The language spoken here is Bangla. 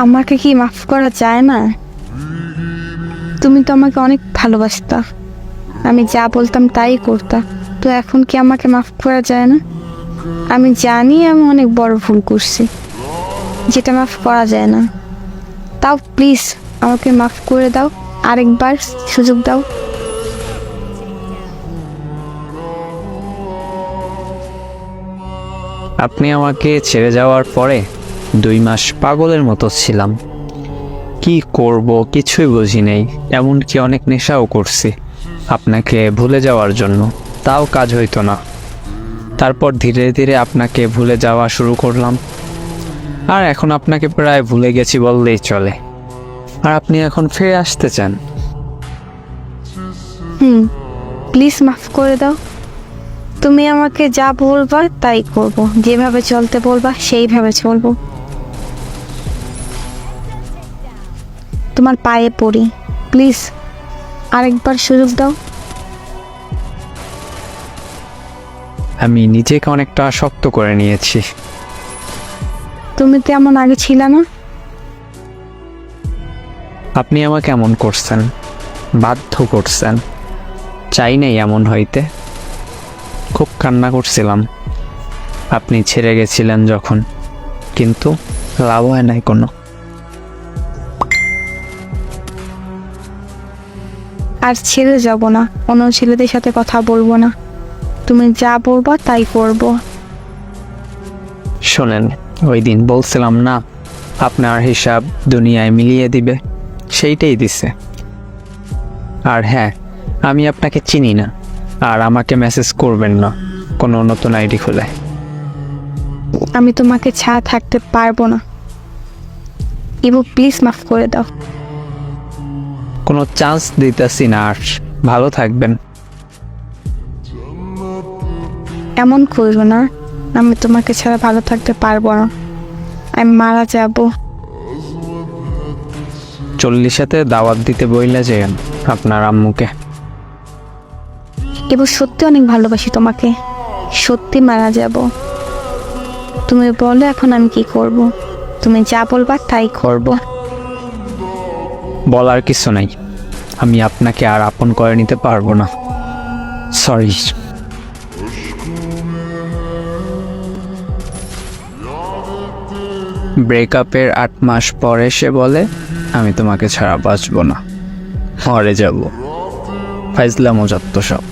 আমাকে কি মাফ করা যায় না? তুমি তো আমাকে অনেক ভালোবাসতা, আমি যা বলতাম তাই করতা, তো এখন কি আমাকে মাফ করা যায় না? আমি জানি আমি অনেক বড় ভুল করছি, যেটা মাফ করা যায় না। তাও প্লিজ আমাকে মাফ করে দাও, আরেকবার সুযোগ দাও। আপনি আমাকে ছেড়ে যাওয়ার পরে 2 মাস পাগলের মতো ছিলাম। কি করব কিছুই বুঝি নেই, এমনকি অনেক নেশাও করছি আপনাকে ভুলে যাওয়ার জন্য, তাও কাজ হইতো না। তারপর ধীরে ধীরে আপনাকে ভুলে যাওয়া শুরু করলাম, আর এখন আপনাকে প্রায় ভুলে গেছি বললেই চলে। আর আপনি এখন ফিরে আসতে চান? প্লিজ মাফ করে দাও। তুমি আমাকে যা বলবা তাই করব, যেভাবে চলতে বলবা সেইভাবে চলবো। তোমার পায়ে পড়ি, প্লিজ আরেকবার সুযোগ দাও। আমি নিজেকে অনেকটা শক্ত করে নিয়েছি। তুমি তো এমন আগে ছিল না। আপনি আমাকে এমন করছেন, বাধ্য করছেন, চাই নাই এমন হইতে। খুব কান্না করছিলাম আপনি ছেড়ে গেছিলেন যখন, কিন্তু লাভ হয় নাই কোনো। আর ছেড়ে যাব না, অন্য ছেলেদের সাথে কথা বলবো না, তুমি যা বলবা তাই করব। শোনেন, ওই দিন বলছিলাম না আপনার হিসাব দুনিয়ায় মিলিয়ে দিবে, সেইটাই দিছে। আর হ্যাঁ, আমি আপনাকে চিনি না, আর আমাকে মেসেজ করবেন না কোনো নতুন আইডি খুলে। আমি তোমাকে ছাড়া থাকতে পারবো না। ইবু প্লিজ মাফ করে দাও। কোনো চান্স দিতেছি না, আর ভালো থাকবেন। এমন করবো না, আমি তোমাকে ছাড়া ভালো থাকতে পারবো না, আমি মারা যাব। 40-এতে দাওয়াত দিতে বইলে যেন আপনার আম্মুকে। এবার সত্যি অনেক ভালোবাসি তোমাকে, সত্যি মারা যাব। তুমি বলো এখন আমি কি করব? তুমি যা বলবা তাই করব। বলার কিছু নাই, আমি আপনাকে আর আপন করে নিতে পারবো না, সরি। ব্রেকআপের 8 মাস পরে সে বলে আমি তোমাকে ছাড়া বাঁচবো না, মরে যাব। ফাইজলামো যত সব।